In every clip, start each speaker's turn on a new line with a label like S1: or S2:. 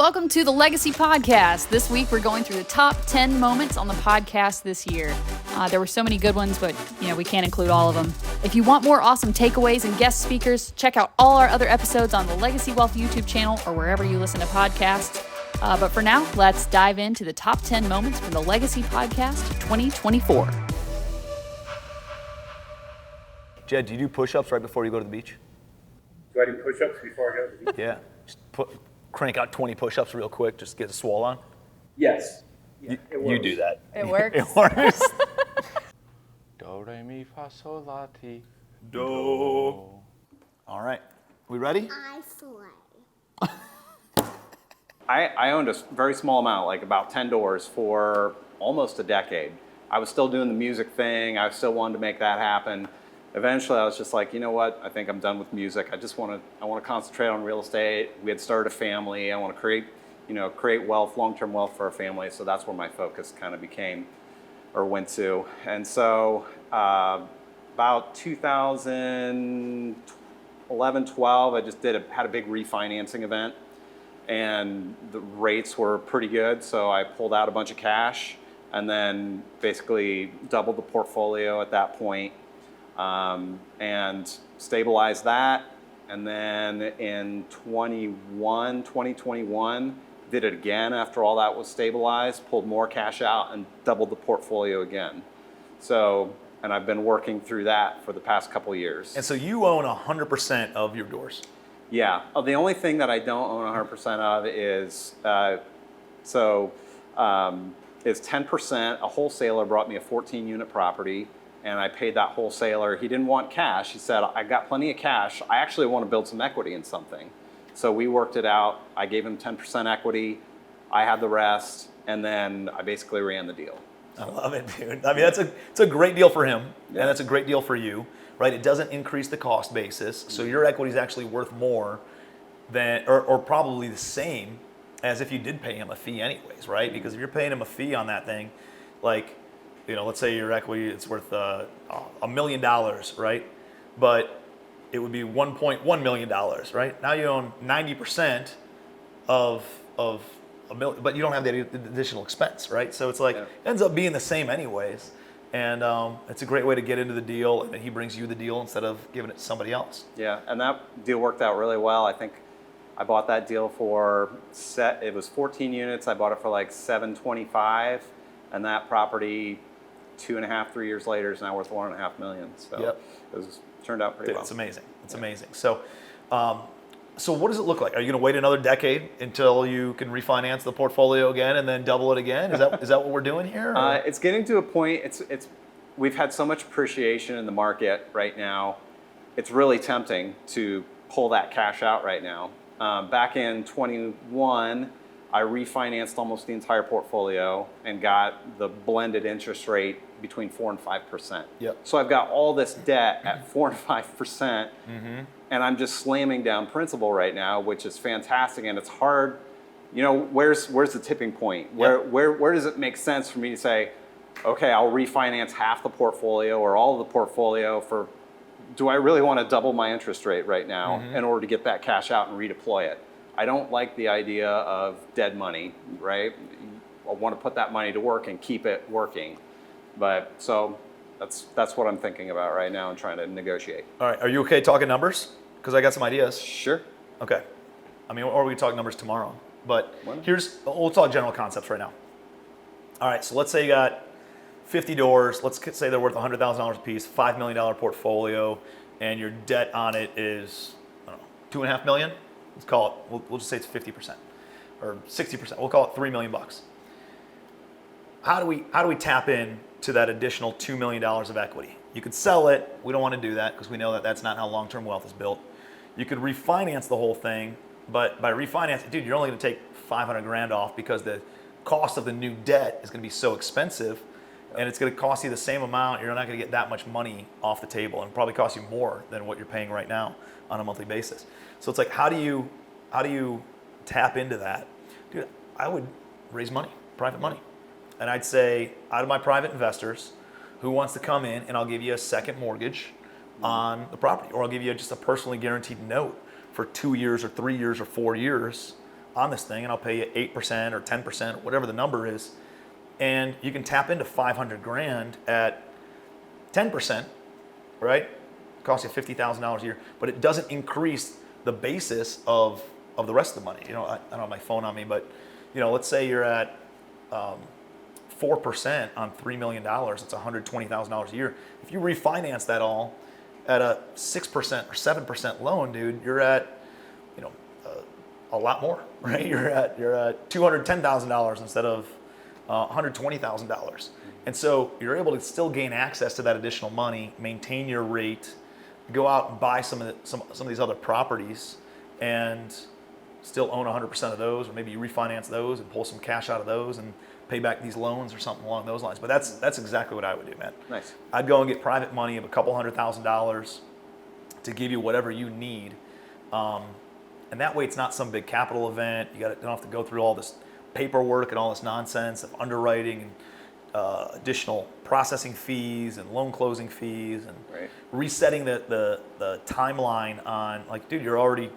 S1: welcome to the Legacy Podcast. This week we're going through the top 10 moments on the podcast this year. There were so many good ones, but we can't include all of them. If you want more awesome takeaways and guest speakers, check out all our other episodes on the Legacy Wealth YouTube channel or wherever you listen to podcasts. But for now, let's dive into the top 10 moments from the Legacy Podcast 2024.
S2: Jed, do you do push-ups right before you go to the beach?
S3: Do I do push-ups before I go to the beach?
S2: Yeah. Just crank out 20 push-ups real quick, just get a swole on.
S3: Yes. Yeah,
S2: you do that.
S1: It works.
S2: It works.
S4: Do, re, mi, fa, sol, la, ti.
S2: Do. All right. We ready?
S5: I slay.
S6: I owned a very small amount, like about 10 doors for almost a decade. I was still doing the music thing. I still wanted to make that happen. Eventually, I was just like, you know what? I think I'm done with music. I want to concentrate on real estate. We had started a family. I want to create wealth, long-term wealth for our family. So that's where my focus kind of went to. And so about 2011, 12, I just had a big refinancing event, and the rates were pretty good. So I pulled out a bunch of cash and then basically doubled the portfolio at that point. And stabilized that, and then in 2021, did it again after all that was stabilized, pulled more cash out and doubled the portfolio again. So, and I've been working through that for the past couple of years.
S2: And so you own 100% of your doors?
S6: Yeah. The only thing that I don't own 100% of is 10%. A wholesaler brought me a 14-unit property, and I paid that wholesaler. He didn't want cash. He said, I got plenty of cash. I actually want to build some equity in something. So we worked it out. I gave him 10% equity. I had the rest, and then I basically ran the deal.
S2: I love it, dude. I mean, it's a great deal for him, and that's a great deal for you, right? It doesn't increase the cost basis, so your equity is actually worth more than, or probably the same as if you did pay him a fee anyways, right? Because if you're paying him a fee on that thing, like, let's say your equity, it's worth $1 million, right? But it would be $1.1 million, right? Now you own 90% of a million, but you don't have that additional expense, right? So it's like, it ends up being the same anyways. And it's a great way to get into the deal, and he brings you the deal instead of giving it to somebody else.
S6: Yeah, and that deal worked out really well. I think I bought that deal it was 14 units. I bought it for like $725, and that property 2.5, 3 years later is now worth $1.5 million. So it turned out pretty well.
S2: It's amazing. It's amazing. So, so what does it look like? Are you going to wait another decade until you can refinance the portfolio again and then double it again? Is that what we're doing here?
S6: It's getting to a point. We've had so much appreciation in the market right now. It's really tempting to pull that cash out right now. Back in 21. I refinanced almost the entire portfolio and got the blended interest rate between 4% and 5%.
S2: Yep.
S6: So I've got all this debt at 4% and 5%, and I'm just slamming down principal right now, which is fantastic. And it's hard. Where's the tipping point? Where does it make sense for me to say, okay, I'll refinance half the portfolio or all of the portfolio for? Do I really want to double my interest rate right now in order to get that cash out and redeploy it? I don't like the idea of dead money, right? I want to put that money to work and keep it working. But so that's what I'm thinking about right now and trying to negotiate.
S2: All right, are you okay talking numbers? Because I got some ideas.
S6: Sure.
S2: Okay. I mean, or we can talk numbers tomorrow. But we'll talk general concepts right now. All right, so let's say you got 50 doors. Let's say they're worth $100,000 a piece, $5 million portfolio, and your debt on it is, $2.5 million. Let's call it, we'll just say it's 50% or 60%. We'll call it $3 million. How do we tap in to that additional $2 million of equity? You could sell it. We don't want to do that because we know that that's not how long-term wealth is built. You could refinance the whole thing, but by refinancing, dude, you're only going to take $500,000 off because the cost of the new debt is going to be so expensive, and it's going to cost you the same amount. You're not going to get that much money off the table, and probably cost you more than what you're paying right now on a monthly basis. So it's like, how do you tap into that? Dude, I would raise money, private money. And I'd say, out of my private investors, who wants to come in and I'll give you a second mortgage on the property, or I'll give you just a personally guaranteed note for 2 years or 3 years or 4 years on this thing and I'll pay you 8% or 10%, whatever the number is. And you can tap into 500 grand at 10%, right? It costs you $50,000 a year, but it doesn't increase the basis of the rest of the money. You know, I don't have my phone on me, but you know, let's say you're at 4% on $3 million, it's $120,000 a year. If you refinance that all at a 6% or 7% loan, dude, you're at, you know, a lot more, right? You're at $210,000 instead of $120,000. And so you're able to still gain access to that additional money, maintain your rate, go out and buy some of these other properties and still own 100% of those, or maybe you refinance those and pull some cash out of those and pay back these loans or something along those lines. But that's exactly what I would do, man.
S6: Nice.
S2: I'd go and get private money of a couple $100,000 to give you whatever you need. And that way it's not some big capital event. You don't have to go through all this paperwork and all this nonsense of underwriting and additional processing fees and loan closing fees and resetting the timeline on, like, dude, you're already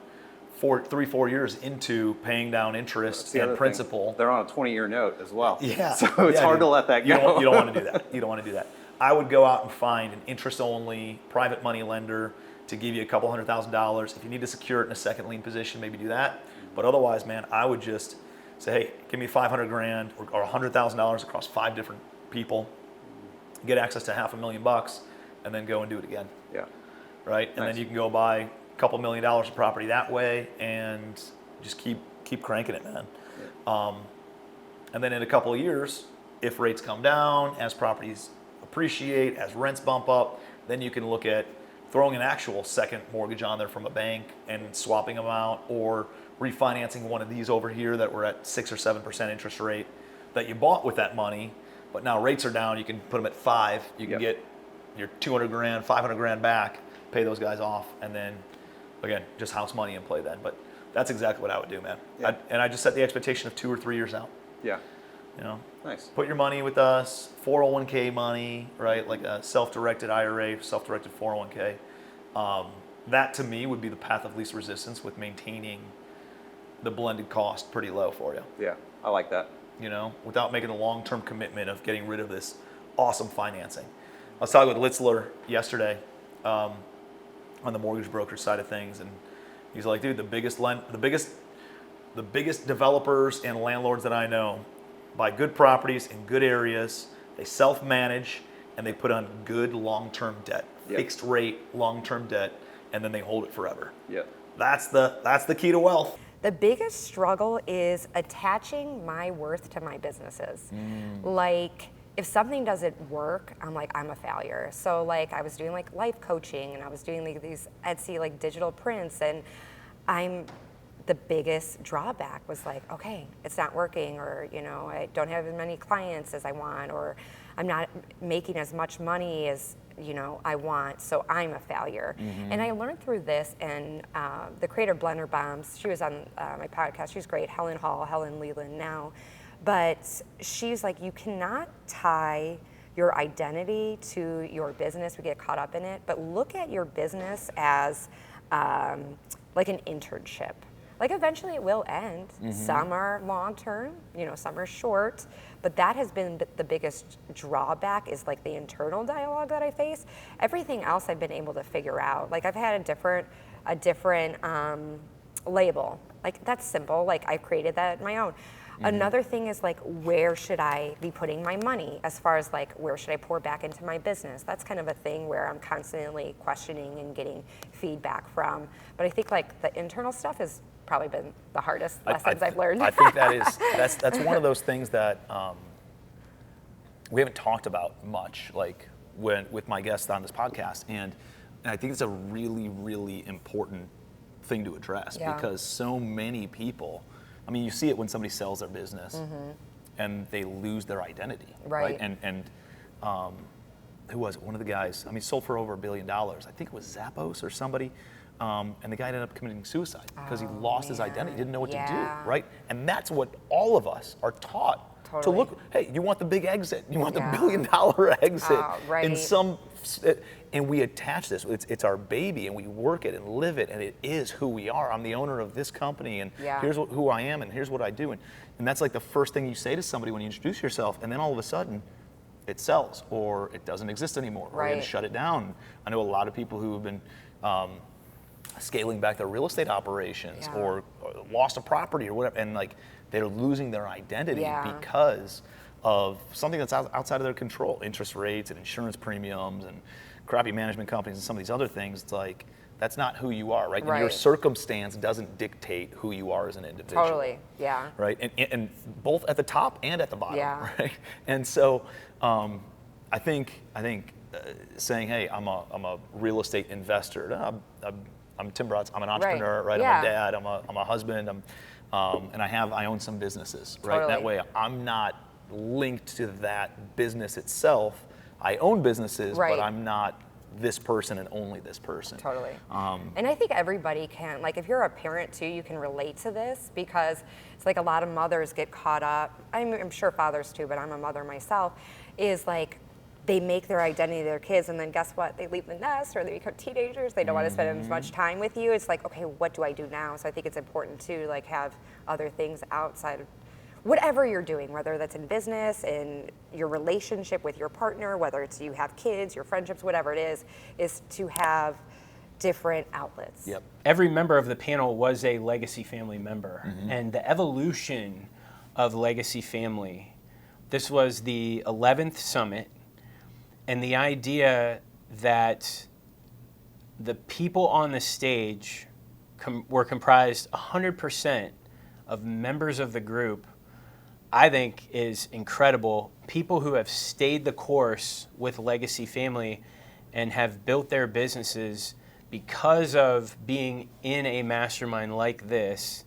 S2: 3-4 years into paying down interest and principal.
S6: They're on a 20-year note as well.
S2: Yeah.
S6: So it's hard to let that go.
S2: You don't want to do that. You don't want to do that. I would go out and find an interest-only private money lender to give you a couple $100,000. If you need to secure it in a second lien position, maybe do that. But otherwise, man, I would just say, hey, give me 500 grand or $100,000 across 5 different people, get access to $500,000, and then go and do it again.
S6: Yeah.
S2: Right? And then you can go buy a couple $1 million of property that way and just keep cranking it, man. Yeah. And then in a couple of years, if rates come down, as properties appreciate, as rents bump up, then you can look at throwing an actual second mortgage on there from a bank and swapping them out, or refinancing one of these over here that were at 6 or 7% interest rate that you bought with that money, but now rates are down, you can put them at 5, you can get your 200 grand, 500 grand back, pay those guys off, and then again, just house money and play then. But that's exactly what I would do, man.
S6: Yeah.
S2: I just set the expectation of 2 or 3 years out.
S6: Yeah.
S2: You know,
S6: nice.
S2: Put your money with us, 401k money, right? Like a self-directed IRA, self-directed 401k. That to me would be the path of least resistance with maintaining the blended cost pretty low for you.
S6: Yeah, I like that.
S2: You know, without making a long-term commitment of getting rid of this awesome financing. I was talking with Litzler yesterday on the mortgage broker side of things, and he's like, dude, the biggest developers and landlords that I know buy good properties in good areas, they self-manage, and they put on good long-term debt, fixed rate long-term debt, and then they hold it forever.
S6: Yeah.
S2: That's the key to wealth.
S5: The biggest struggle is attaching my worth to my businesses. Like, if something doesn't work, I'm like, I'm a failure. So like, I was doing like life coaching, and I was doing like these Etsy like digital prints, and the biggest drawback was like, okay, it's not working, or, you know, I don't have as many clients as I want, or I'm not making as much money as, you know, I want, so I'm a failure. And I learned through this, and the creator of Blender Bombs, she was on my podcast, she's great, Helen Leland now, but she's like, you cannot tie your identity to your business. We get caught up in it, but look at your business as like an internship. Like, eventually it will end. Some are long-term, you know, some are short, but that has been the biggest drawback, is like the internal dialogue that I face. Everything else I've been able to figure out. Like, I've had a different label. Like, that's simple. Like, I've created that my own. Another thing is like, where should I be putting my money, as far as like, where should I pour back into my business? That's kind of a thing where I'm constantly questioning and getting feedback from. But I think like the internal stuff has probably been the hardest lessons I've learned.
S2: I think that's one of those things that we haven't talked about much, like with my guests on this podcast, and I think it's a really, really important thing to address, because so many people, I mean, you see it when somebody sells their business and they lose their identity, right? And who was it? One of the guys, I mean, sold for over $1 billion. I think it was Zappos or somebody. And the guy ended up committing suicide because he lost his identity, didn't know what to do, right? And that's what all of us are taught to look. Hey, you want the big exit, you want the $1 billion exit in some and we attach this. It's our baby, and we work it and live it, and it is who we are. I'm the owner of this company, and here's who I am, and here's what I do. And that's like the first thing you say to somebody when you introduce yourself, and then all of a sudden, it sells, or it doesn't exist anymore, or you had to shut it down. I know a lot of people who have been scaling back their real estate operations, or lost a property or whatever, and like they're losing their identity because of something that's outside of their control. Interest rates and insurance premiums and crappy management companies and some of these other things. It's like, that's not who you are, right? And your circumstance doesn't dictate who you are as an individual.
S5: Totally, yeah.
S2: Right, and both at the top and at the bottom, right? And so, I think saying, hey, I'm a real estate investor. No, I'm Tim Bratz. I'm an entrepreneur, right? I'm a dad. I'm a husband. And I own some businesses, right? That way, I'm not linked to that business itself. I own businesses, but I'm not this person and only this person.
S5: Totally. And I think everybody can, like if you're a parent too, you can relate to this, because it's like a lot of mothers get caught up, I'm sure fathers too, but I'm a mother myself, is like they make their identity their kids, and then guess what? They leave the nest, or they become teenagers, they don't want to spend as much time with you. It's like, okay, what do I do now? So I think it's important to like have other things outside of whatever you're doing, whether that's in business, in your relationship with your partner, whether it's you have kids, your friendships, whatever it is to have different outlets.
S7: Yep. Every member of the panel was a Legacy Family member, and the evolution of Legacy Family, this was the 11th summit, and the idea that the people on the stage were comprised 100% of members of the group, I think is incredible. People who have stayed the course with Legacy Family and have built their businesses because of being in a mastermind like this.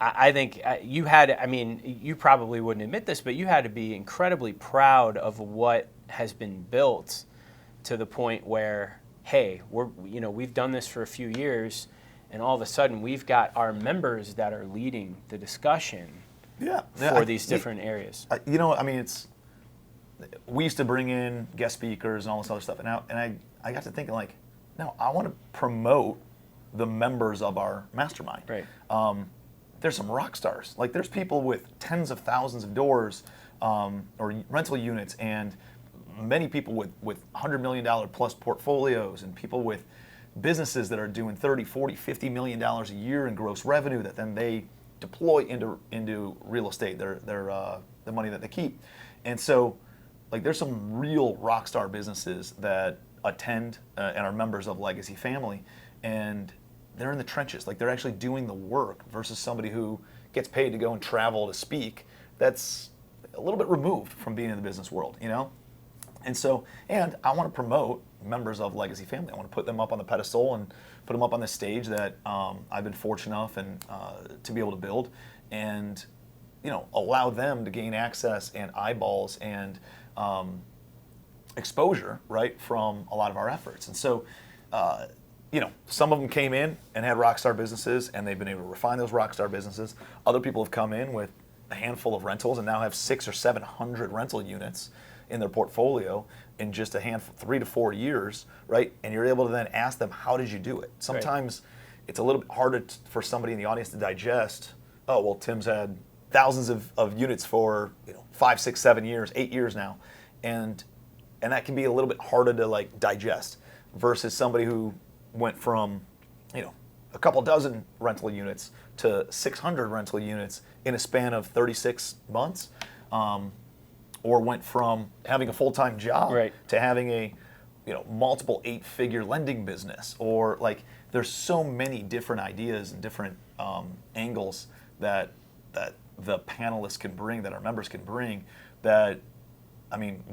S7: I think you had, I mean, you probably wouldn't admit this, but you had to be incredibly proud of what has been built to the point where, hey, we've done this for a few years, and all of a sudden we've got our members that are leading the discussion. For these different areas.
S2: We used to bring in guest speakers and all this other stuff, and I got to thinking like, no, I want to promote the members of our mastermind.
S7: Right.
S2: There's some rock stars. Like there's people with tens of thousands of doors or rental units, and many people with $100 million plus portfolios, and people with businesses that are doing 30, 40, $50 million a year in gross revenue that then they deploy into real estate, the money that they keep. And so like there's some real rock star businesses that attend and are members of Legacy Family, and they're in the trenches. Like they're actually doing the work versus somebody who gets paid to go and travel to speak. That's a little bit removed from being in the business world, you know? And so, and I want to promote members of Legacy Family. I want to put them up on the pedestal and put them up on the stage that I've been fortunate enough and to be able to build, and allow them to gain access and eyeballs and exposure, right, from a lot of our efforts. And so, some of them came in and had rock star businesses, and they've been able to refine those rock star businesses. Other people have come in with a handful of rentals and now have 600 or 700 rental units in their portfolio in just a handful, 3 to 4 years, right? And you're able to then ask them, how did you do it? Sometimes it's a little bit harder for somebody in the audience to digest, oh, well, Tim's had thousands of units for 5, 6, 7 years, 8 years now. And that can be a little bit harder to like digest versus somebody who went from, a couple dozen rental units to 600 rental units in a span of 36 months. Or went from having a full-time job to having a multiple 8-figure lending business, or like there's so many different ideas and different angles that the panelists can bring, that our members can bring, that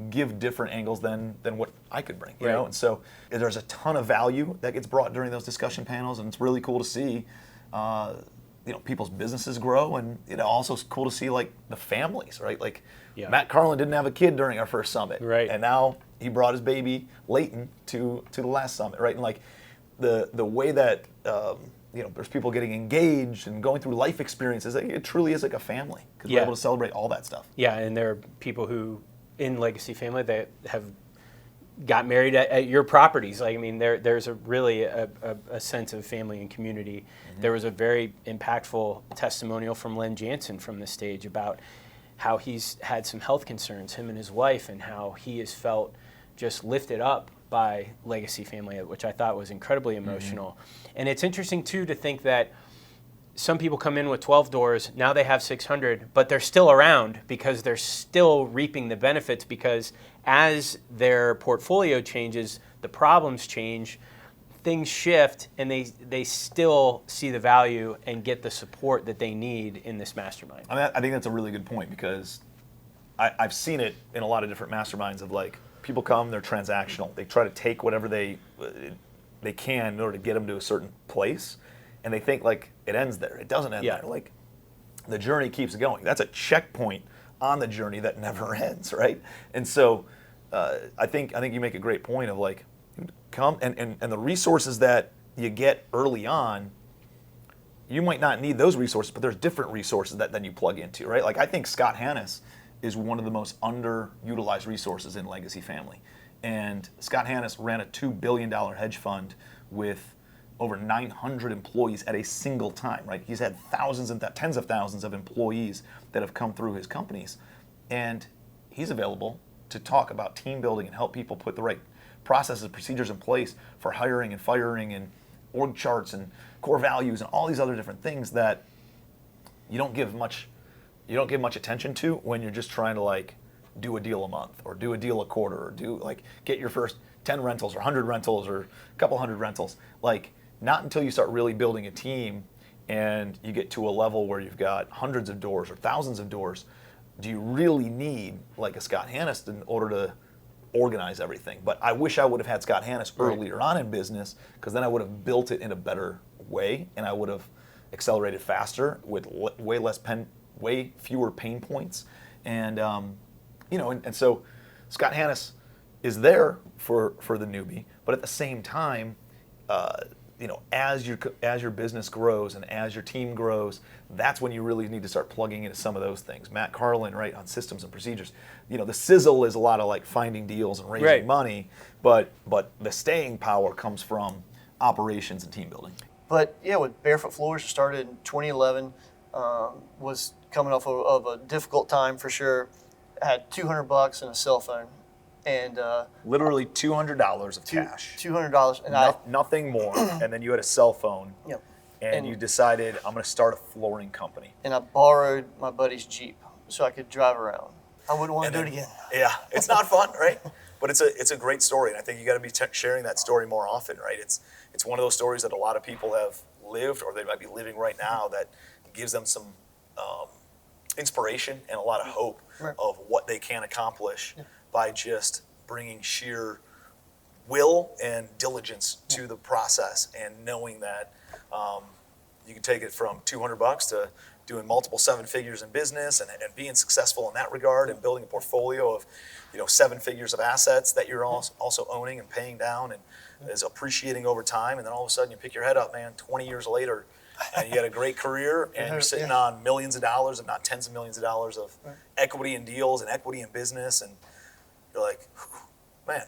S2: give different angles than what I could bring, you know. And so there's a ton of value that gets brought during those discussion panels, and it's really cool to see people's businesses grow, and also it's cool to see like the families, right? Like Matt Carlin didn't have a kid during our first summit, and now he brought his baby Leighton to the last summit, right? And like the way that there's people getting engaged and going through life experiences, it truly is like a family because we're able to celebrate all that stuff.
S7: Yeah, and there are people who in Legacy Family that have got married at your properties. Like, I mean, there's really a sense of family and community. Mm-hmm. There was a very impactful testimonial from Len Jansen from the stage about how he's had some health concerns, him and his wife, and how he has felt just lifted up by Legacy Family, which I thought was incredibly emotional. Mm-hmm. And it's interesting, too, to think that some people come in with 12 doors, now they have 600, but they're still around because they're still reaping the benefits, because as their portfolio changes, the problems change, things shift, and they still see the value and get the support that they need in this mastermind.
S2: I mean, I think that's a really good point, because I've seen it in a lot of different masterminds of, like, people come, they're transactional. They try to take whatever they can in order to get them to a certain place, and they think, like, it ends there. It doesn't end there. Like, the journey keeps going. That's a checkpoint on the journey that never ends, right? And so I think you make a great point of, like, come and the resources that you get early on, you might not need those resources, but there's different resources that then you plug into, right? Like, I think Scott Hannes is one of the most underutilized resources in Legacy Family. And Scott Hannes ran a $2 billion hedge fund with over 900 employees at a single time, right? He's had thousands and tens of thousands of employees that have come through his companies. And he's available to talk about team building and help people put the right processes, procedures in place for hiring and firing and org charts and core values and all these other different things that you don't give much attention to when you're just trying to, like, do a deal a month or do a deal a quarter or do, like, get your first 10 rentals or 100 rentals or a couple hundred rentals. Like, not until you start really building a team and you get to a level where you've got hundreds of doors or thousands of doors do you really need, like, a Scott Hannes in order to organize everything. But I wish I would have had Scott Hannes earlier on in business, because then I would have built it in a better way and I would have accelerated faster with way fewer pain points. And and so Scott Hannes is there for the newbie, but at the same time, as your business grows and as your team grows, that's when you really need to start plugging into some of those things. Matt Carlin, right, on systems and procedures. The sizzle is a lot of, like, finding deals and raising money, but the staying power comes from operations and team building.
S8: But yeah, with Barefoot Floors, started in 2011, was coming off of a difficult time for sure. I had $200 and a cell phone. And
S2: literally $200 of cash.
S8: $200, and
S2: nothing more. And then you had a cell phone.
S8: Yep.
S2: And you decided, I'm going to start a flooring company.
S8: And I borrowed my buddy's Jeep so I could drive around. I wouldn't want to do it again.
S2: Yeah, it's not fun, right? But it's a great story, and I think you got to be sharing that story more often, right? It's one of those stories that a lot of people have lived, or they might be living right now, that gives them some inspiration and a lot of hope of what they can accomplish by just bringing sheer will and diligence to the process, and knowing that you can take it from $200 to doing multiple 7 figures in business and being successful in that regard, and building a portfolio of 7 figures of assets that you're also owning and paying down and is appreciating over time. And then all of a sudden you pick your head up, man, 20 years later, and you had a great career, and you're sitting on millions of dollars, and not tens of millions of dollars of equity in deals and equity in business. And you're like, man,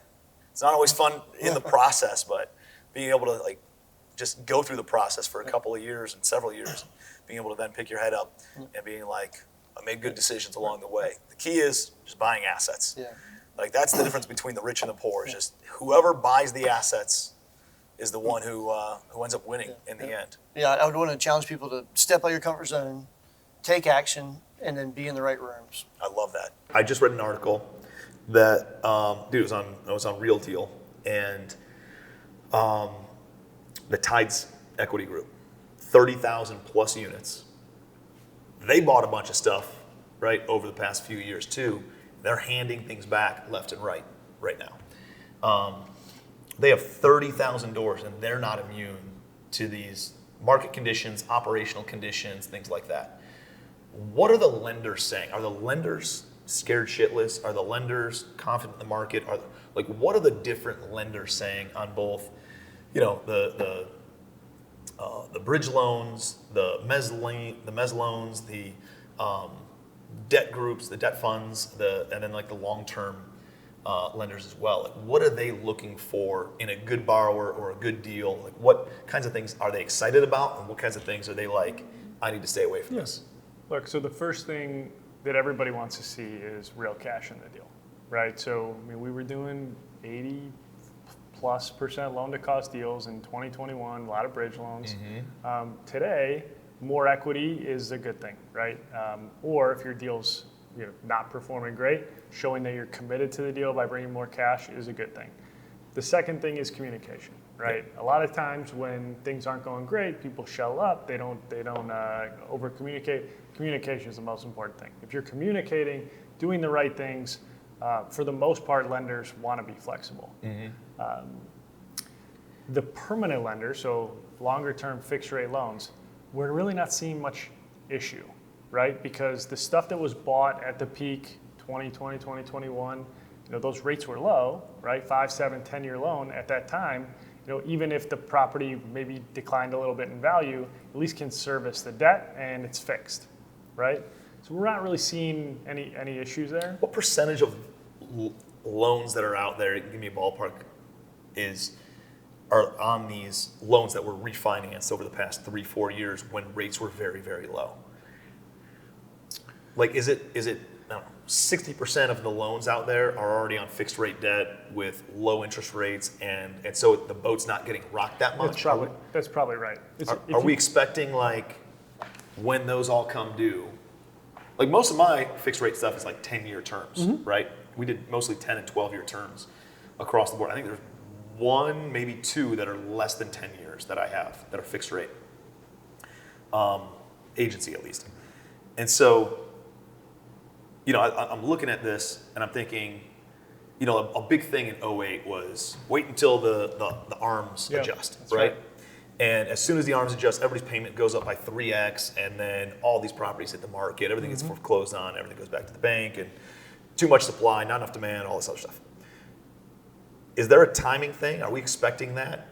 S2: it's not always fun in the process, but being able to, like, just go through the process for a couple of years and several years, being able to then pick your head up and being like, I made good decisions along the way. The key is just buying assets. Yeah. Like, that's the difference between the rich and the poor. Is just whoever buys the assets is the one who ends up winning in the end. Yeah,
S8: I would want to challenge people to step out of your comfort zone, take action, and then be in the right rooms.
S2: I love that. I just read an article that, it was on Real Deal, and the Tides Equity Group, 30,000 plus units. They bought a bunch of stuff, right, over the past few years too. They're handing things back left and right now. They have 30,000 doors, and they're not immune to these market conditions, operational conditions, things like that. What are the lenders saying? Are the lenders scared shitless? Are the lenders confident in the market? What are the different lenders saying on both, the bridge loans, the mezz loans, the debt groups, the debt funds, and then, like, the long-term lenders as well. Like, what are they looking for in a good borrower or a good deal? Like, what kinds of things are they excited about, and what kinds of things are they like, I need to stay away from this?
S9: Look, so the first thing that everybody wants to see is real cash in the deal, right? So, I mean, we were doing 80+% loan to cost deals in 2021, a lot of bridge loans. Today, more equity is a good thing, right? Or if your deal's not performing great, showing that you're committed to the deal by bringing more cash is a good thing. The second thing is communication, right? A lot of times when things aren't going great, people shell up. They don't over communicate. Communication is the most important thing. If you're communicating, doing the right things, for the most part, lenders want to be flexible. The permanent lenders, so longer term fixed rate loans, we're really not seeing much issue, right? Because the stuff that was bought at the peak 2020, 2021, those rates were low, right? 5, 7, 10-year loan at that time, even if the property maybe declined a little bit in value, at least can service the debt and it's fixed, right? So we're not really seeing any issues there.
S2: What percentage of loans that are out there, give me a ballpark, are on these loans that were refinanced over the past 3-4 years when rates were very, very low? Like, is it I don't know, 60% of the loans out there are already on fixed rate debt with low interest rates, and so the boat's not getting rocked that much?
S9: That's probably right.
S2: Are we expecting, like, when those all come due, like most of my fixed rate stuff is like 10-year terms, right? We did mostly 10 and 12-year terms across the board. I think there's 1, maybe 2 that are less than 10 years that I have that are fixed rate, agency at least. And so, I'm looking at this and I'm thinking, a big thing in 2008 was wait until the ARMs adjust, right? And as soon as the ARMs adjust, everybody's payment goes up by 3x, and then all these properties hit the market, everything gets foreclosed on, everything goes back to the bank, and too much supply, not enough demand, all this other stuff. Is there a timing thing? Are we expecting that?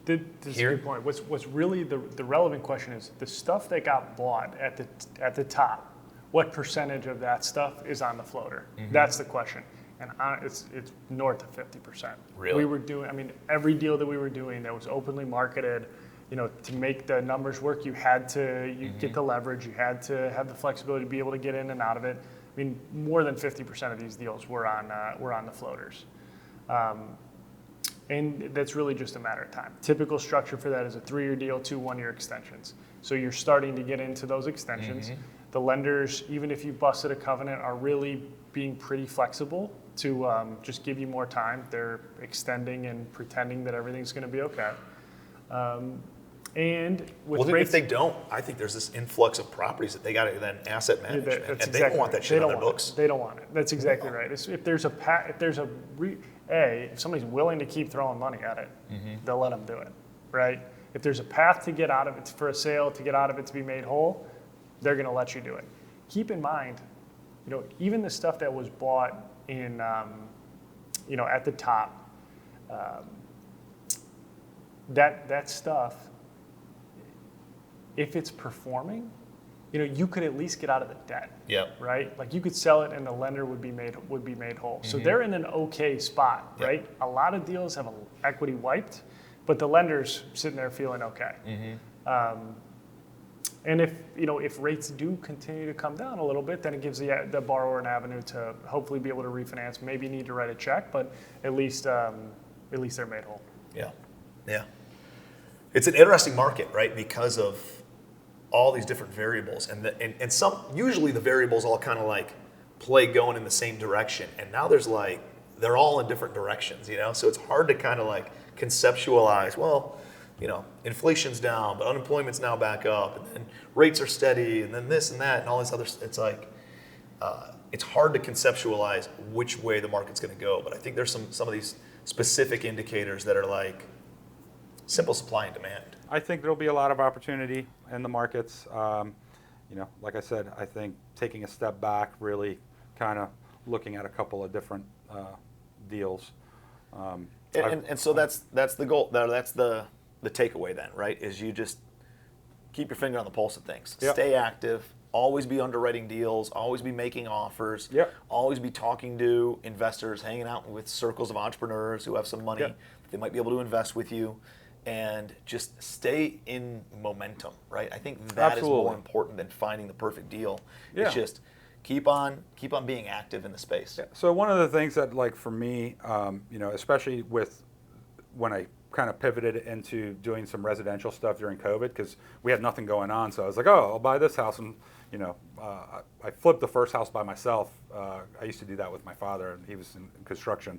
S9: This is a good point. What's really the relevant question is the stuff that got bought at the top. What percentage of that stuff is on the floater? That's the question, and it's north of 50%.
S2: Really?
S9: We were doing. Every deal that we were doing that was openly marketed, to make the numbers work, you had to get the leverage, you had to have the flexibility to be able to get in and out of it. More than 50% of these deals were on the floaters. And that's really just a matter of time. Typical structure for that is a 3-year deal, 2 1-year extensions. So you're starting to get into those extensions. The lenders, even if you busted a covenant, are really being pretty flexible to just give you more time. They're extending and pretending that everything's going to be okay. And with rates,
S2: if they don't, I think there's this influx of properties that they got to then asset manage, and they don't want that shit on their books.
S9: They don't want it. That's exactly right. If somebody's willing to keep throwing money at it, they'll let them do it, right? If there's a path to get out of it for a sale, to get out of it to be made whole, they're going to let you do it. Keep in mind, even the stuff that was bought in, at the top, that stuff, if it's performing, you could at least get out of the debt.
S2: Yep.
S9: Right? Like you could sell it and the lender would be made whole. So they're in an okay spot, right? A lot of deals have equity wiped, but the lender's sitting there feeling okay. And if rates do continue to come down a little bit, then it gives the borrower an avenue to hopefully be able to refinance. Maybe need to write a check, but at least they're made whole.
S2: Yeah. It's an interesting market, right? Because of all these different variables, and some usually the variables all kind of like play going in the same direction, and now there's like they're all in different directions, So it's hard to kind of like conceptualize. Well, inflation's down, but unemployment's now back up, and then rates are steady, and then this and that, and all this other. It's like it's hard to conceptualize which way the market's going to go. But I think there's some of these specific indicators that are like simple supply and demand.
S10: I think there'll be a lot of opportunity in the markets. Like I said, I think taking a step back, really kind of looking at a couple of different deals.
S2: And so that's the goal. That's the takeaway then, right? Is you just keep your finger on the pulse of things.
S10: Yep.
S2: Stay active. always be underwriting deals, always be making offers, always be talking to investors, hanging out with circles of entrepreneurs who have some money that they might be able to invest with you, and just stay in momentum, right? I think that is more important than finding the perfect deal. It's just keep on being active in the space.
S10: So one of the things that, like, for me, you know, especially with when I kind of pivoted into doing some residential stuff during COVID, because we had nothing going on. So I was like, oh, I'll buy this house. And, you know, I flipped the first house by myself. I used to do that with my father, and he was in construction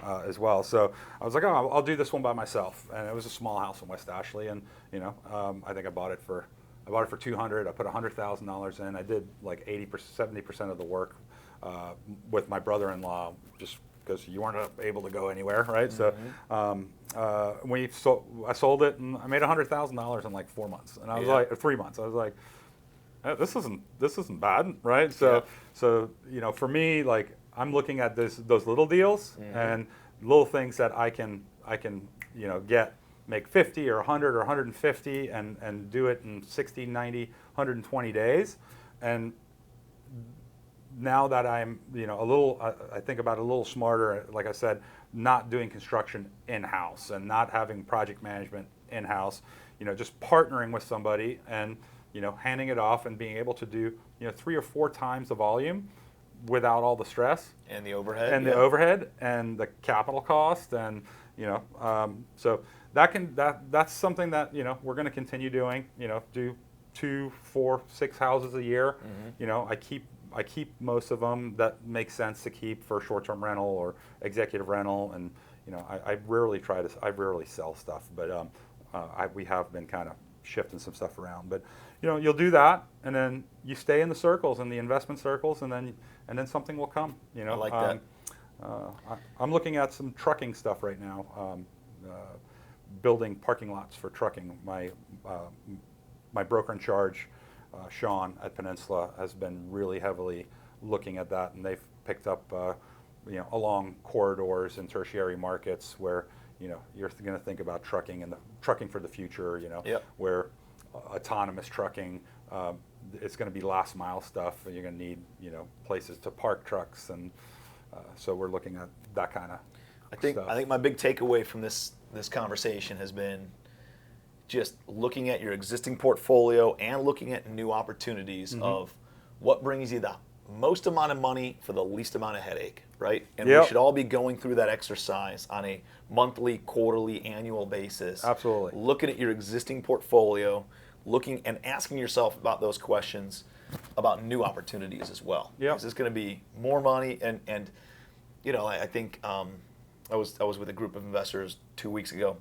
S10: as well. So I was like, oh, I'll do this one by myself. And it was a small house in West Ashley. And, you know, I think I bought it for $200,000. I put $100,000 in. I did like 70% of the work with my brother-in-law, just because you weren't able to go anywhere, right? So I sold it, and I made $100,000 in like 4 months, and I was like 3 months. I was like, this isn't bad, right? So you know, for me, like, I'm looking at those little deals and little things that I can you know make 50 or 100 or 150 and do it in 60, 90, 120 days, and now that I'm, you know, I think about it a little smarter, like I said, not doing construction in-house and not having project management in-house, you know, just partnering with somebody and, you know, handing it off and being able to do, you know, 3 or 4 times the volume without all the stress.
S2: And the overhead.
S10: And the overhead and the capital cost, and, you know, so that's something that, you know, we're going to continue doing, you know, do 2, 4, 6 houses a year. You know, I keep most of them that make sense to keep for short-term rental or executive rental, and, you know, I rarely sell stuff, but we have been kind of shifting some stuff around. But, you know, you'll do that, and then you stay in the circles, in the investment circles, and then something will come. You know,
S2: I like that.
S10: I'm looking at some trucking stuff right now, building parking lots for trucking. My broker in charge, Sean at Peninsula, has been really heavily looking at that, and they've picked up, you know, along corridors and tertiary markets where, you know, you're going to think about trucking and the trucking for the future, you know, where autonomous trucking, it's going to be last mile stuff, and you're going to need, you know, places to park trucks, and so we're looking at that kind of stuff.
S2: I think my big takeaway from this conversation has been just looking at your existing portfolio and looking at new opportunities of what brings you the most amount of money for the least amount of headache, right? And we should all be going through that exercise on a monthly, quarterly, annual basis.
S10: Absolutely.
S2: Looking at your existing portfolio, looking and asking yourself about those questions about new opportunities as well. Is this going to be more money? And you know, I think I was with a group of investors 2 weeks ago.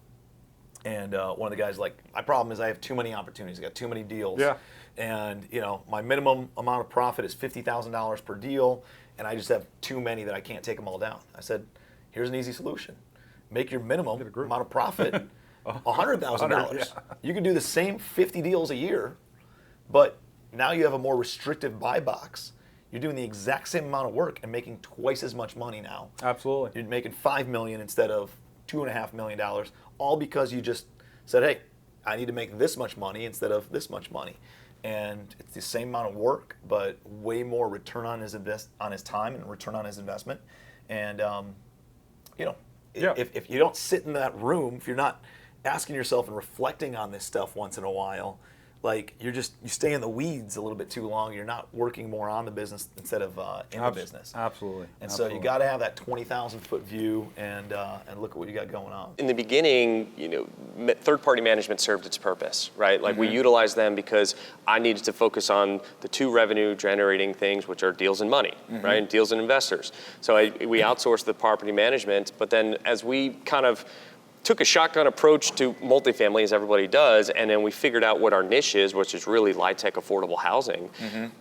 S2: And one of the guys, like, my problem is I have too many opportunities. I got too many deals. And, you know, my minimum amount of profit is $50,000 per deal, and I just have too many that I can't take them all down. I said, here's an easy solution. Make your minimum amount of profit $100,000. You can do the same 50 deals a year, but now you have a more restrictive buy box. You're doing the exact same amount of work and making twice as much money now.
S10: Absolutely.
S2: You're making $5 million instead of $2.5 million, all because you just said, hey, I need to make this much money instead of this much money. And it's the same amount of work, but way more return on his time and return on his investment. And, you know, if you don't sit in that room, if you're not asking yourself and reflecting on this stuff once in a while, like, you stay in the weeds a little bit too long. You're not working more on the business instead of in the business.
S10: Absolutely.
S2: And so you got to have that 20,000-foot view and look at what you got going on.
S11: In the beginning, you know, third-party management served its purpose, right? Like, we utilized them because I needed to focus on the 2 revenue-generating things, which are deals and money, right? And deals and investors. So we outsourced the property management, but then as we kind of took a shotgun approach to multifamily, as everybody does, and then we figured out what our niche is, which is really LIHTC affordable housing.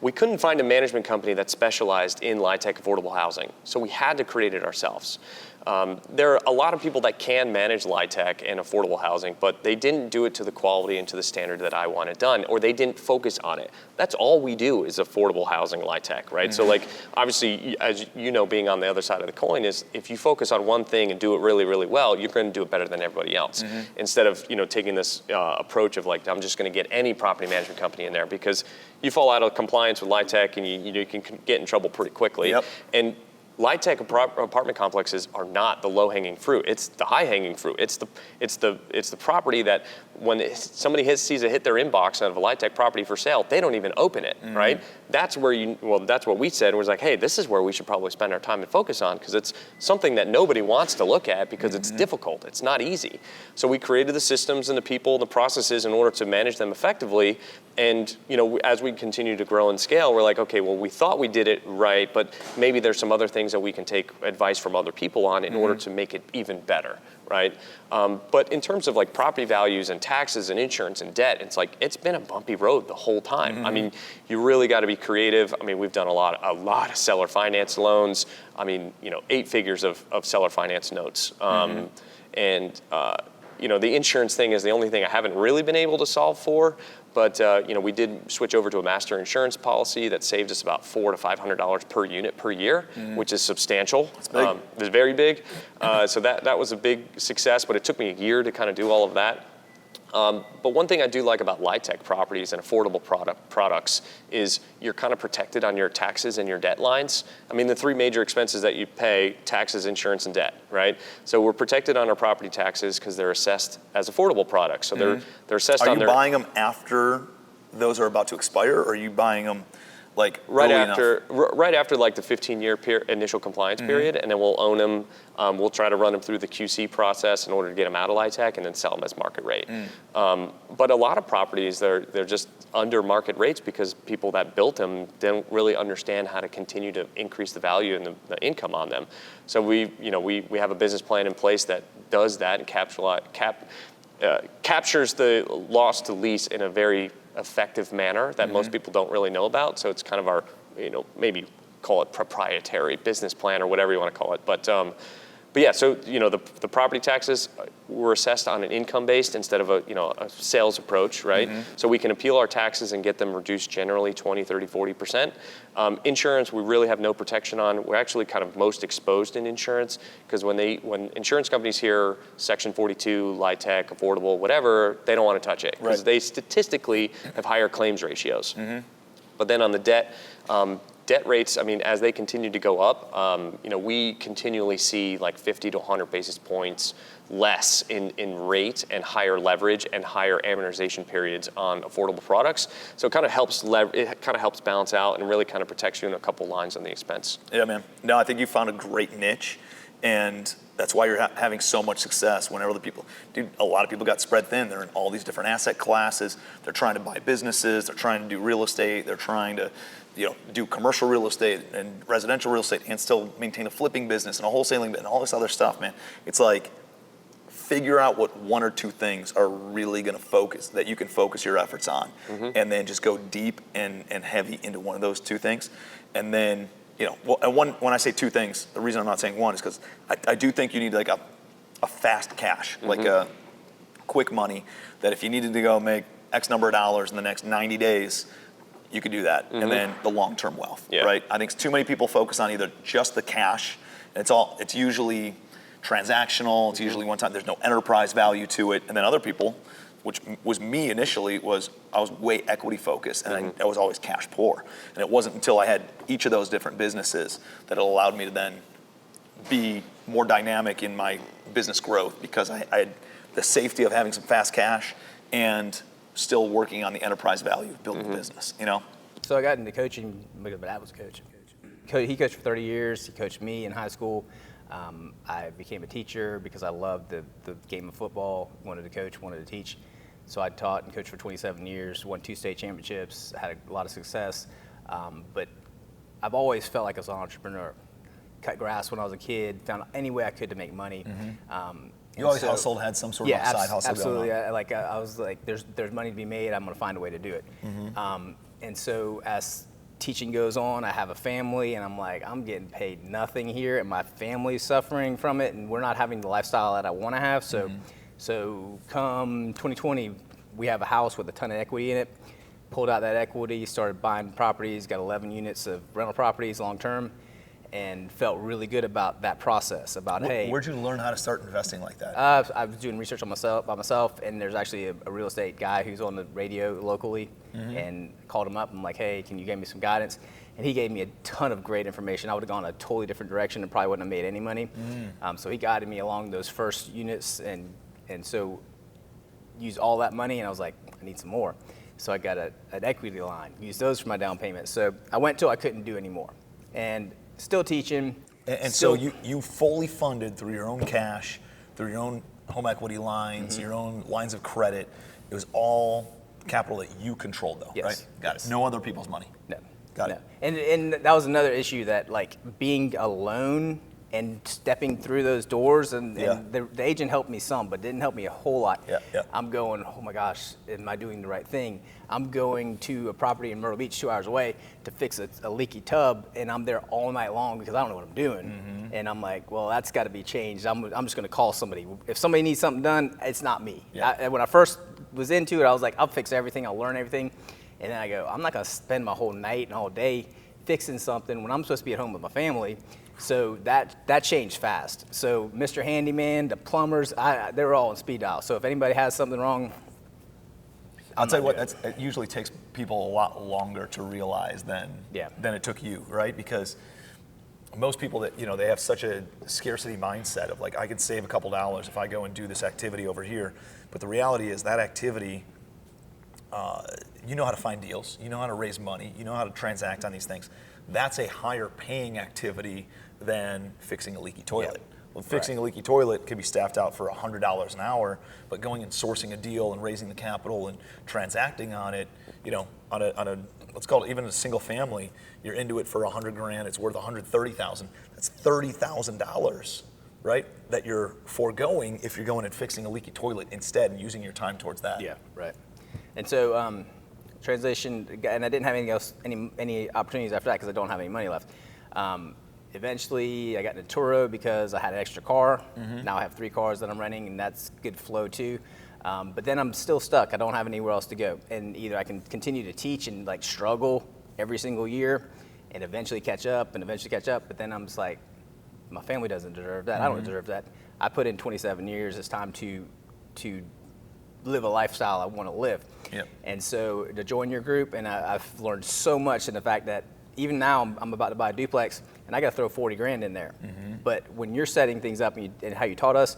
S11: We couldn't find a management company that specialized in LIHTC affordable housing, so we had to create it ourselves. There are a lot of people that can manage LIHTC and affordable housing, but they didn't do it to the quality and to the standard that I want it done, or they didn't focus on it. That's all we do is affordable housing LIHTC, right? So like, obviously, as you know, being on the other side of the coin is if you focus on one thing and do it really, really well, you're going to do it better than everybody else. Instead of, taking this approach of like, I'm just going to get any property management company in there, because you fall out of compliance with LIHTC and you can get in trouble pretty quickly. And LIHTC apartment complexes are not the low-hanging fruit. It's the high-hanging fruit. It's the property that when somebody sees it hit their inbox out of a LIHTC property for sale, they don't even open it, right? That's where that's what we said. Was like, hey, this is where we should probably spend our time and focus on, because it's something that nobody wants to look at because it's difficult. It's not easy. So we created the systems and the people and the processes in order to manage them effectively. And as we continue to grow and scale, we're like, okay, well, we thought we did it right, but maybe there's some other things that we can take advice from other people on in order to make it even better, right? But in terms of like property values and taxes and insurance and debt, it's like it's been a bumpy road the whole time. I mean, you really got to be creative. I mean, we've done a lot of seller finance loans. I mean, 8 figures of seller finance notes, and the insurance thing is the only thing I haven't really been able to solve for. But we did switch over to a master insurance policy that saved us about $400 to $500 per unit per year, which is substantial. It's big. It's very big. So that was a big success, but it took me a year to kind of do all of that. But one thing I do like about LIHTC properties and affordable products is you're kind of protected on your taxes and your debt lines. I mean, the 3 major expenses that you pay: taxes, insurance, and debt, right? So we're protected on our property taxes because they're assessed as affordable products. So they're assessed on their...
S2: Are you buying them after those are about to expire, or are you buying them like
S11: right after like the 15-year initial compliance period, and then we'll own them. We'll try to run them through the QC process in order to get them out of LIHTC and then sell them as market rate. But a lot of properties, they're just under market rates because people that built them didn't really understand how to continue to increase the value and the income on them. So we have a business plan in place that does that and captures the loss to lease in a very effective manner that most people don't really know about. So it's kind of our, maybe call it proprietary business plan or whatever you want to call it. But yeah, so the property taxes were assessed on an income-based instead of a sales approach, right? So we can appeal our taxes and get them reduced generally 20, 30, 40%. Insurance, we really have no protection on. We're actually kind of most exposed in insurance because when insurance companies hear Section 42, LIHTC, affordable, whatever, they don't want to touch it because they statistically have higher claims ratios. But then on the debt rates, I mean, as they continue to go up, we continually see like 50 to 100 basis points less in rate and higher leverage and higher amortization periods on affordable products. So it kind of helps balance out and really kind of protects you in a couple lines on the expense.
S2: Yeah, man. No, I think you found a great niche, and that's why you're having so much success. Whenever a lot of people got spread thin. They're in all these different asset classes. They're trying to buy businesses. They're trying to do real estate. They're trying to do commercial real estate and residential real estate and still maintain a flipping business and a wholesaling and all this other stuff, man. It's like, figure out what 1 or 2 things are really going to that you can focus your efforts on, and then just go deep and heavy into one of those 2 things. And then, when I say 2 things, the reason I'm not saying 1 is because I do think you need like a fast cash, like a quick money, that if you needed to go make X number of dollars in the next 90 days, you could do that. And then the long-term wealth, right? I think too many people focus on either just the cash. It's usually transactional. It's usually one time. There's no enterprise value to it. And then other people, which was me initially, I was way equity focused, and I was always cash poor. And it wasn't until I had each of those different businesses that it allowed me to then be more dynamic in my business growth, because I had the safety of having some fast cash and still working on the enterprise value of building the business,
S12: So I got into coaching because my dad was a coach. He coached for 30 years. He coached me in high school. I became a teacher because I loved the game of football, wanted to coach, wanted to teach. So I taught and coached for 27 years, won 2 state championships, had a lot of success. But I've always felt like I was an entrepreneur. Cut grass when I was a kid, found any way I could to make money.
S2: You always hustled, had some sort of side hustle
S12: absolutely.
S2: going on.
S12: I was like, there's money to be made. I'm going to find a way to do it. And so as teaching goes on. I have a family, and I'm like, I'm getting paid nothing here, and my family's suffering from it, and we're not having the lifestyle that I want to have. So, so come 2020, we have a house with a ton of equity in it. Pulled out that equity, started buying properties, got 11 units of rental properties long term, and felt really good about that process. About hey,
S2: where'd you learn how to start investing like that?
S12: I was doing research on by myself, and there's actually a real estate guy who's on the radio locally, and called him up. I'm like, hey, can you give me some guidance? And he gave me a ton of great information. I would have gone a totally different direction and probably wouldn't have made any money. So he guided me along those first units, and so used all that money, and I was like, I need some more. So I got an equity line, used those for my down payment. So I went till I couldn't do anymore, and still teaching.
S2: And so you fully funded through your own cash, through your own home equity lines, your own lines of credit. It was all capital that you controlled, though, right? Got it. No other people's money.
S12: No.
S2: Got it.
S12: And that was another issue, that like being alone and stepping through those doors, and the agent helped me some, but didn't help me a whole lot. I'm going, oh my gosh, am I doing the right thing? I'm going to a property in Myrtle Beach 2 hours away to fix a leaky tub, and I'm there all night long because I don't know what I'm doing. And I'm like, well, that's got to be changed. I'm just going to call somebody. If somebody needs something done, it's not me. When I first was into it, I was like, I'll fix everything, I'll learn everything. And then I go, I'm not going to spend my whole night and all day fixing something when I'm supposed to be at home with my family. So that changed fast. So Mr. Handyman, the plumbers, they were all on speed dial. So if anybody has something wrong,
S2: I'll tell you what, it usually takes people a lot longer to realize than it took you, right? Because most people that, they have such a scarcity mindset of like, I can save a couple dollars if I go and do this activity over here. But the reality is that activity, you know how to find deals, you know how to raise money, you know how to transact on these things. That's a higher paying activity than fixing a leaky toilet. Well, fixing a leaky toilet can be staffed out for $100 an hour, but going and sourcing a deal and raising the capital and transacting on it, on a let's call it even a single family, you're into it for $100,000, it's worth $130,000. That's $30,000, right? That you're foregoing if you're going and fixing a leaky toilet instead and using your time towards that.
S12: Yeah, right. And so translation, and I didn't have anything else, any opportunities after that because I don't have any money left. Eventually, I got into Turo because I had an extra car. Now I have 3 cars that I'm renting, and that's good flow too. But then I'm still stuck. I don't have anywhere else to go. And either I can continue to teach and like struggle every single year and eventually catch up, but then I'm just like, my family doesn't deserve that. I don't deserve that. I put in 27 years. It's time to live a lifestyle I want to live. And so to join your group, and I've learned so much in the fact that even now I'm about to buy a duplex, and I got to throw 40 grand in there. But when you're setting things up and how you taught us,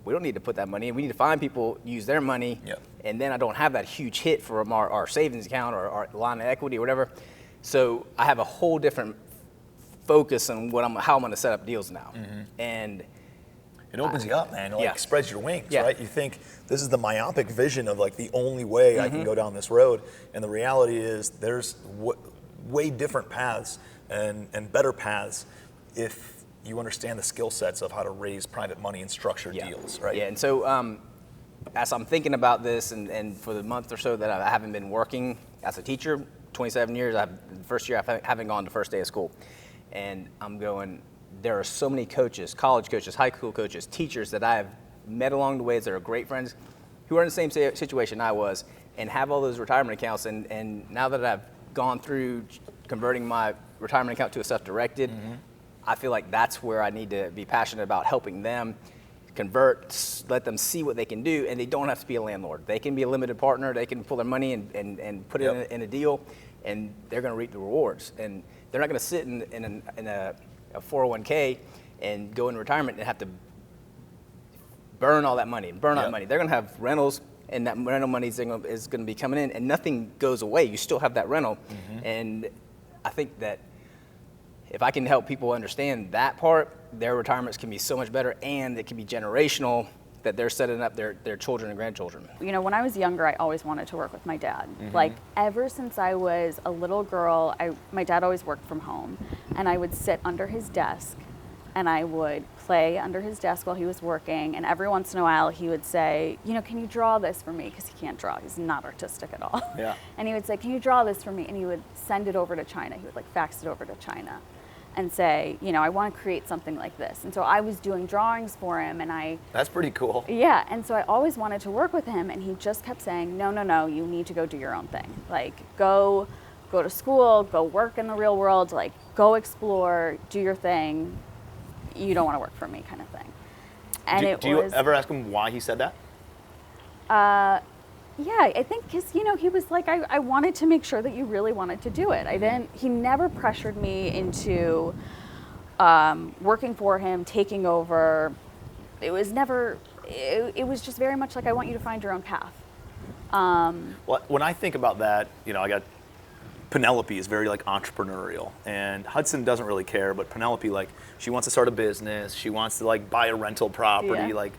S12: we don't need to put that money in. We need to find people, use their money, and then I don't have that huge hit from our savings account or our line of equity or whatever. So I have a whole different focus on how I'm going to set up deals now. And
S2: it opens you up, man. It like spreads your wings, right? You think this is the myopic vision of like the only way I can go down this road, and the reality is there's way different paths and better paths if you understand the skill sets of how to raise private money and structure deals, right?
S12: Yeah, and so as I'm thinking about this, and for the month or so that I haven't been working as a teacher, 27 years, the first year I haven't gone to first day of school, and I'm going, there are so many coaches, college coaches, high school coaches, teachers that I have met along the way that are great friends who are in the same situation I was and have all those retirement accounts. And now that I've gone through converting my retirement account to a self-directed, I feel like that's where I need to be passionate about helping them convert, let them see what they can do, and they don't have to be a landlord. They can be a limited partner, they can pull their money and put it in a deal, and they're gonna reap the rewards. And they're not gonna sit in a 401k and go in retirement and have to burn all that money and burn out money. They're gonna have rentals, and that rental money is gonna be coming in, and nothing goes away. You still have that rental. And I think that if I can help people understand that part, their retirements can be so much better, and it can be generational, that they're setting up their children and grandchildren.
S13: When I was younger, I always wanted to work with my dad. Like ever since I was a little girl, my dad always worked from home, and I would sit under his desk and I would play under his desk while he was working, and every once in a while he would say, you know, can you draw this for me? Because he can't draw. He's not artistic at all.
S2: Yeah.
S13: And he would say, can you draw this for me? And he would send it over to China. He would like fax it over to China and say, you know, I want to create something like this. And so I was doing drawings for him, and
S2: That's pretty cool.
S13: yeah, and so I always wanted to work with him, and he just kept saying, no, you need to go do your own thing. Like, go to school, go work in the real world, like, go explore, do your thing. You don't want to work for me, kind of thing. And
S2: do you ever ask him why he said that?
S13: Yeah, I think because, you know, he was like, I wanted to make sure that you really wanted to do it. He never pressured me into working for him, taking over. It was never, it was just very much like, I want you to find your own path.
S2: Well, when I think about that, you know, I got Penelope is very like entrepreneurial, and Hudson doesn't really care, but Penelope, like, she wants to start a business, she wants to like buy a rental property,
S13: Yeah.
S2: like,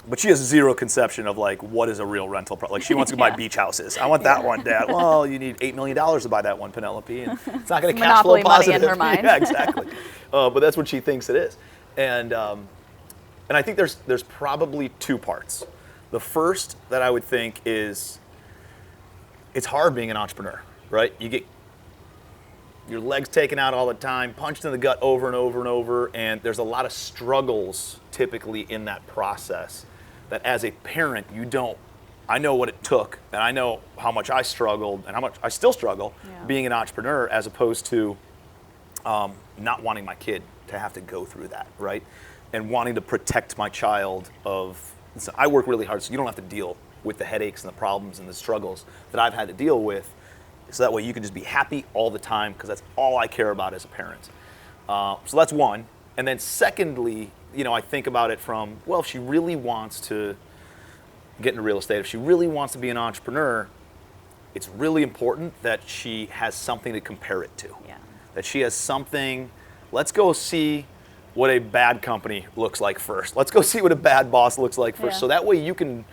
S2: but she has zero conception of like what is a real rental property. Like, she wants to buy beach houses. I want that one, Dad. Well, you need $8 million to buy that one, Penelope, and it's not going to cash flow
S13: Monopoly
S2: positive.
S13: money in her mind.
S2: Yeah, exactly. But that's what she thinks it is, and I think there's probably two parts. The first that I would think is, it's hard being an entrepreneur, right? You get your legs taken out all the time, punched in the gut over and over and over, and there's a lot of struggles typically in that process that as a parent, I know what it took, and I know how much I struggled and how much I still struggle being an entrepreneur, as opposed to not wanting my kid to have to go through that, right? And wanting to protect my child of, listen, I work really hard so you don't have to deal with the headaches and the problems and the struggles that I've had to deal with, so that way you can just be happy all the time, because that's all I care about as a parent. So that's one. And then secondly, you know, I think about it from, well, if she really wants to get into real estate, if she really wants to be an entrepreneur, it's really important that she has something to compare it to.
S13: Yeah.
S2: That she has something, let's go see what a bad company looks like first. Let's go see what a bad boss looks like first.
S13: Yeah.
S2: So that way you can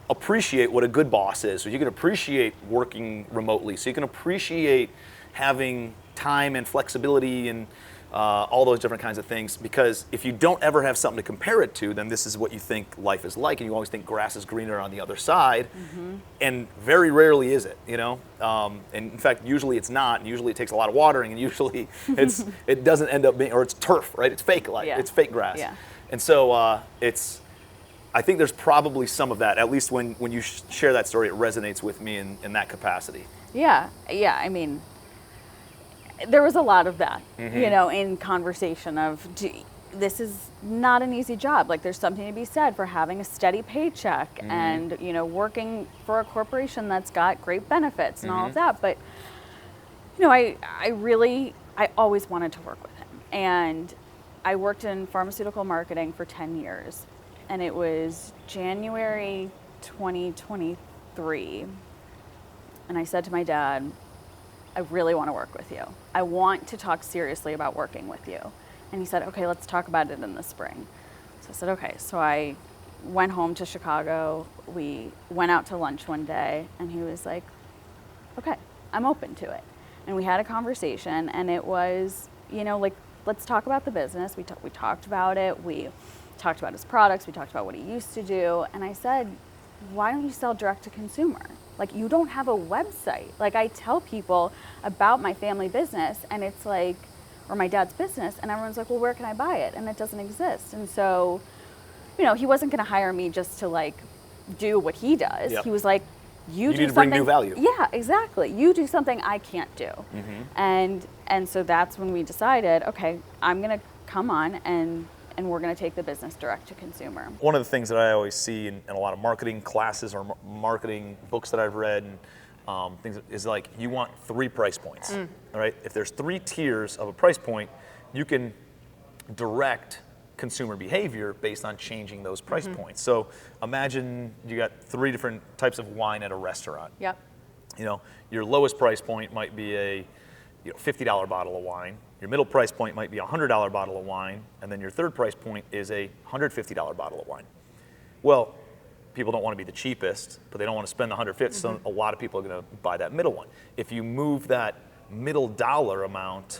S2: appreciate what a good boss is. So you can appreciate working remotely. So you can appreciate having time and flexibility and all those different kinds of things. Because if you don't ever have something to compare it to, then this is what you think life is like, and you always think grass is greener on the other side. Mm-hmm. And very rarely is it, you know? And in fact, usually it's not, and usually it takes a lot of watering, and usually it doesn't end up being, or it's turf, right? It's fake life, it's fake grass.
S13: Yeah.
S2: And so I think there's probably some of that, at least when you share that story, it resonates with me in that capacity.
S13: Yeah, I mean, there was a lot of that, you know, in conversation of, this is not an easy job. Like, there's something to be said for having a steady paycheck and, you know, working for a corporation that's got great benefits and all of that. But, you know, I always wanted to work with him. And I worked in pharmaceutical marketing for 10 years. And it was January 2023. And I said to my dad, I really want to work with you. I want to talk seriously about working with you. And he said, okay, let's talk about it in the spring. So I said, okay. So I went home to Chicago. We went out to lunch one day, and he was like, okay, I'm open to it. And we had a conversation, and it was, you know, like, let's talk about the business. We talked about it. We talked about his products. We talked about what he used to do. And I said, why don't you sell direct to consumer? Like, you don't have a website. Like, I tell people about my family business, and it's like, or my dad's business, and everyone's like, well, where can I buy it? And it doesn't exist. And so, you know, he wasn't going to hire me just to like do what he does. Yep. He was like, you do
S2: need to
S13: something,
S2: bring new value.
S13: Yeah, exactly. You do something I can't do. And so that's when we decided, okay, I'm going to come on and we're going to take the business direct to consumer.
S2: One of the things that I always see in a lot of marketing classes or marketing books that I've read and things is like, you want 3 price points, all right? If there's 3 tiers of a price point, you can direct consumer behavior based on changing those price points. So imagine you got 3 different types of wine at a restaurant.
S13: Yep.
S2: You know, your lowest price point might be a $50 bottle of wine. Your middle price point might be a $100 bottle of wine, and then your third price point is a $150 bottle of wine. Well, people don't want to be the cheapest, but they don't want to spend the $150, so a lot of people are going to buy that middle one. If you move that middle dollar amount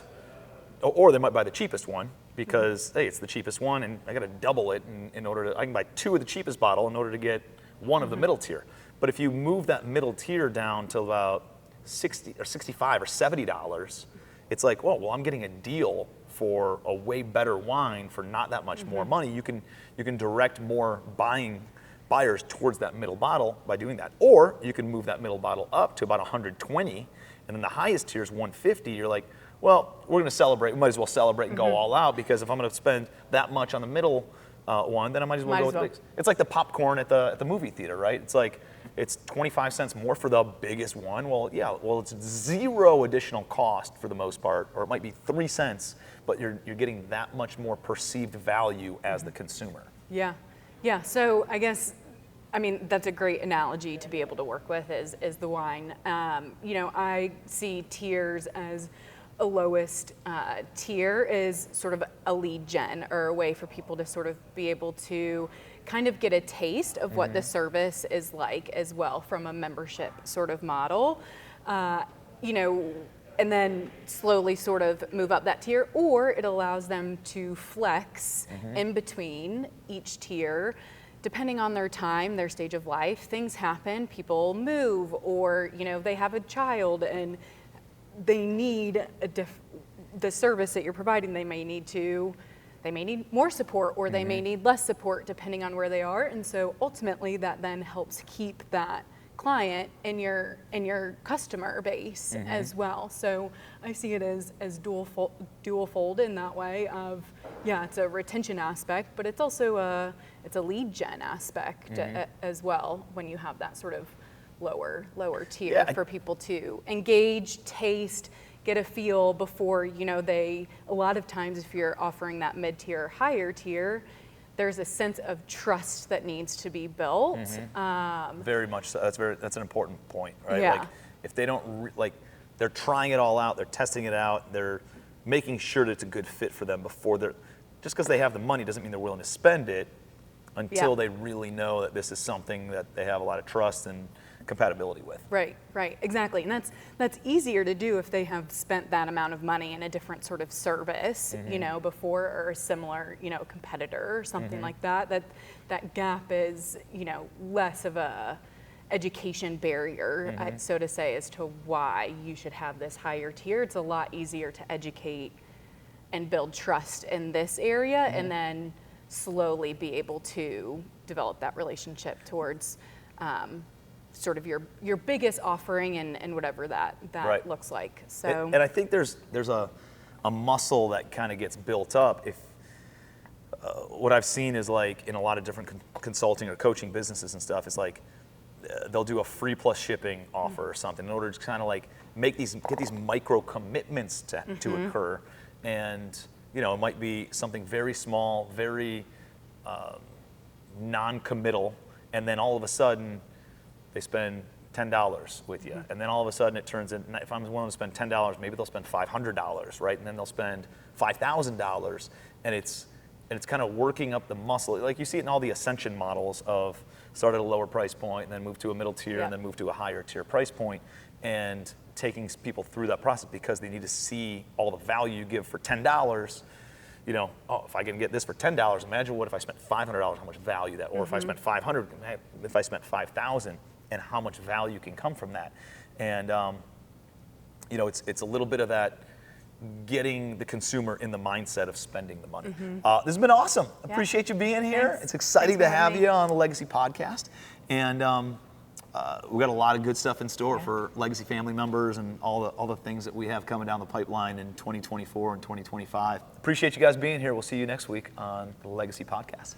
S2: or they might buy the cheapest one because, hey, it's the cheapest one and I got to double it in order to, I can buy 2 of the cheapest bottle in order to get 1 of the middle tier. But if you move that middle tier down to about $60 or $65 or $70, it's like, well, I'm getting a deal for a way better wine for not that much more money. You can direct more buyers towards that middle bottle by doing that. Or you can move that middle bottle up to about 120, and then the highest tier is 150. You're like, well, we're going to celebrate. We might as well celebrate and go all out, because if I'm going to spend that much on the middle one, then I might as well go with the biggest. It's like the popcorn at the movie theater, right? It's like, it's 25 cents more for the biggest one. Well, yeah, it's 0 additional cost for the most part, or it might be 3 cents, but you're getting that much more perceived value as the consumer.
S14: Yeah. Yeah, so I guess, I mean, that's a great analogy to be able to work with is the wine. You know, I see tiers as a lowest tier is sort of a lead gen, or a way for people to sort of be able to kind of get a taste of what the service is like as well from a membership sort of model. You know, and then slowly sort of move up that tier, or it allows them to flex in between each tier, depending on their time, their stage of life. Things happen, people move, or you know, they have a child and they need the service that you're providing. They may need more support, or they may need less support depending on where they are. And so ultimately that then helps keep that client in your customer base as well. So I see it as dual fold in that way of, yeah, it's a retention aspect, but it's also it's a lead gen aspect as well, when you have that sort of lower tier for people to engage, taste, get a feel before, you know, a lot of times if you're offering that mid-tier, higher tier, there's a sense of trust that needs to be built.
S2: Very much so. That's an important point, right?
S14: Yeah.
S2: Like, if they don't they're trying it all out, they're testing it out, they're making sure that it's a good fit for them before just because they have the money doesn't mean they're willing to spend it until they really know that this is something that they have a lot of trust and compatibility with.
S14: Right, exactly. And that's easier to do if they have spent that amount of money in a different sort of service, you know, before, or a similar, you know, competitor or something like that. That gap is, you know, less of a education barrier, so to say, as to why you should have this higher tier. It's a lot easier to educate and build trust in this area, and then slowly be able to develop that relationship towards sort of your biggest offering and whatever that looks like. So
S2: and I think there's a muscle that kind of gets built up if what I've seen is, like, in a lot of different consulting or coaching businesses and stuff, is like they'll do a free plus shipping offer or something in order to kind of like get these micro commitments to occur. And you know, it might be something very small, very non-committal, and then all of a sudden they spend $10 with you, and then all of a sudden it turns in, if I'm willing to spend $10, maybe they'll spend $500, right? And then they'll spend $5,000, and it's kind of working up the muscle. Like you see it in all the ascension models of start at a lower price point and then move to a middle tier and then move to a higher tier price point, and taking people through that process because they need to see all the value you give for $10. You know, oh, if I can get this for $10, imagine what if I spent $500, how much value that, or if I spent $500, if I spent $5,000, and how much value can come from that. And you know, it's a little bit of that getting the consumer in the mindset of spending the money. This has been awesome. Appreciate you being here.
S14: Thanks.
S2: It's exciting
S14: Thanks
S2: to
S14: for
S2: have
S14: having
S2: you on the Legacy Podcast. And we've got a lot of good stuff in store for Legacy family members and all the things that we have coming down the pipeline in 2024 and 2025. Appreciate you guys being here. We'll see you next week on the Legacy Podcast.